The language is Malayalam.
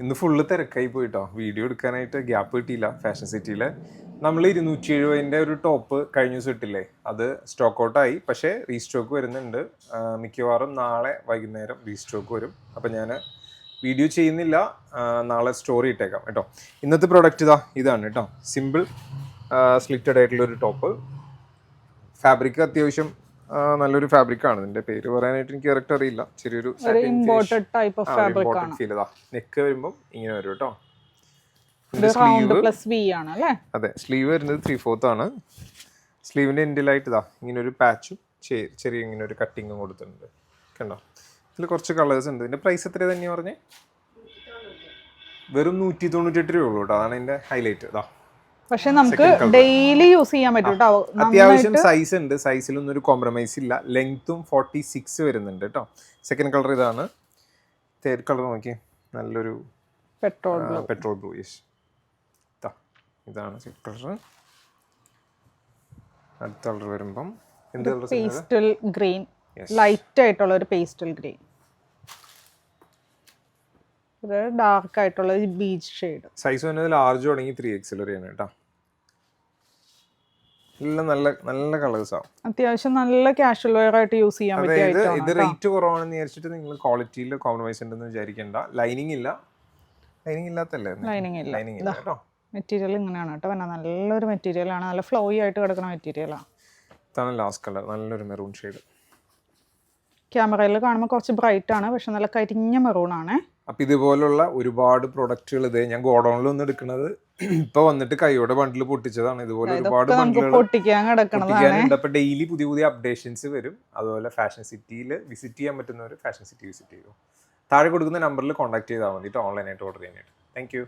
ഇന്ന് ഫുള്ള് തിരക്കായി പോയിട്ടോ, വീഡിയോ എടുക്കാനായിട്ട് ഗ്യാപ്പ് കിട്ടിയില്ല. ഫാഷൻ സിറ്റിയിൽ നമ്മൾ 270 ഒരു ടോപ്പ് കഴിഞ്ഞ ദിവസം ഇട്ടില്ലേ, അത് സ്റ്റോക്ക് ഔട്ടായി. പക്ഷേ റീസ്റ്റോക്ക് വരുന്നുണ്ട്. മിക്കവാറും നാളെ വൈകുന്നേരം റീസ്റ്റോക്ക് വരും. അപ്പം ഞാൻ വീഡിയോ ചെയ്യുന്നില്ല, നാളെ സ്റ്റോറി ഇട്ടേക്കാം കേട്ടോ. ഇന്നത്തെ പ്രോഡക്റ്റ് ഇതാണ് കേട്ടോ. സിമ്പിൾ സ്ലിറ്റഡ് ആയിട്ടുള്ളൊരു ടോപ്പ്. ഫാബ്രിക് അത്യാവശ്യം നല്ലൊരു ഫാബ്രിക് ആണ്. ഇതിന്റെ പേര് പറയാനായിട്ട് എനിക്ക് കറക്റ്റ് അറിയില്ല. ചെറിയൊരു ഫീൽ ഇതാ. നെക്ക് വരുമ്പോൾ ഇങ്ങനെ വരും കേട്ടോ. അതെ, സ്ലീവ് വരുന്നത് 3/4 ആണ്. സ്ലീവിന്റെ എൻഡിലായിട്ട് ഇതാ ഇങ്ങനെ ഒരു പാച്ചും ചെറിയ ഇങ്ങനെ ഒരു കട്ടിങ്ങും കൊടുത്തിട്ടുണ്ട്. കണ്ടോ, ഇതിൽ കുറച്ച് കളേഴ്സ് ഉണ്ട്. ഇതിന്റെ പ്രൈസ് എത്ര തന്നെയാ പറഞ്ഞേ? വെറും 198 രൂപ ഉള്ളൂ കേട്ടോ. അതാണ് ഇതിന്റെ ഹൈലൈറ്റ്. ഇതാ, പക്ഷെ നമുക്ക് ഡെയിലി യൂസ് ചെയ്യാൻ പറ്റും കേട്ടോ. അത്യാവശ്യം സൈസ് ഉണ്ട്, സൈസിലൊന്നും ഒരു കോംപ്രമൈസ് ഇല്ല. ലെങ്ത്തും 46 വരുന്നുണ്ട് കേട്ടോ. സെക്കൻഡ് കളർ ഇതാണ്. തേർഡ് കളർ നോക്കി, നല്ലൊരു പെട്രോൾ ബ്ലൂ. യെസ്, ഇതാണ് സെക്കൻഡ് കളർ. അടുത്ത കളർ വരുമ്പം എന്ത് കളർ? പേസ്റ്റൽ ഗ്രീൻ, ലൈറ്റ് ആയിട്ടുള്ള ഒരു പേസ്റ്റൽ ഗ്രീൻ, ഒരു ഡാർക്ക് ആയിട്ടുള്ള ബീച്ച് ഷെയ്ഡ്. സൈസ് വരുന്നത് ലാർജ് തുടങ്ങി 3XL വരെയാണ് കേട്ടോ. എല്ലാം നല്ല നല്ല കളേഴ്സ് ആണ്. അത്യാവശ്യം നല്ല കാഷ്വൽ വെയർ ആയിട്ട് യൂസ് ചെയ്യാൻ പറ്റിയ ഐറ്റം. ഇത് റേറ്റ് കുറവാണെന്ന് വിചാരിച്ചിട്ട് നിങ്ങൾ ക്വാളിറ്റിയിൽ കോംപ്രമൈസ് ഉണ്ടെന്ന് വിചാരിക്കേണ്ട. ലൈനിങ് ഇല്ല, ലൈനിങ് ഇല്ലാത്തല്ലേ? ലൈനിങ് ഇല്ല. ലൈനിങ് ഇല്ല കേട്ടോ. മെറ്റീരിയൽ ഇങ്ങനെയാണ് കേട്ടോ. പിന്നെ നല്ലൊരു മെറ്റീരിയൽ ആണ്, നല്ല ഫ്ലോയി ആയിട്ട് കിടക്കുന്ന മെറ്റീരിയലാണ്. ഇതാണ് ലാസ്റ്റ് കളർ, നല്ലൊരു മെറൂൺ ഷെയ്ഡ്. ക്യാമറയിൽ കാണുമ്പോൾ കുറച്ച് ബ്രൈറ്റ് ആണ്, പക്ഷെ നല്ല കരിഞ്ഞ മെറൂൺ ആണ്. അപ്പം ഇതുപോലുള്ള ഒരുപാട് പ്രൊഡക്റ്റുകൾ ഇത് ഞാൻ ഗോഡൗണിൽ ഒന്ന് എടുക്കുന്നത്. ഇപ്പൊ വന്നിട്ട് കൈയോടെ ബണ്ടിൽ പൊട്ടിച്ചതാണ്. ഇതുപോലെ ഒരുപാട് പൊട്ടിക്കാനുണ്ട്. അപ്പൊ ഡെയിലി പുതിയ പുതിയ അപ്ഡേഷൻസ് വരും. അതുപോലെ ഫാഷൻ സിറ്റിയിൽ വിസിറ്റ് ചെയ്യാൻ പറ്റുന്നവർ ഫാഷൻ സിറ്റി വിസിറ്റ് ചെയ്തു. താഴെ കൊടുക്കുന്ന നമ്പറിൽ കോൺടാക്ട് ചെയ്താൽ മതി ഓൺലൈനായിട്ട് ഓർഡർ ചെയ്യാനായിട്ട്. Thank you.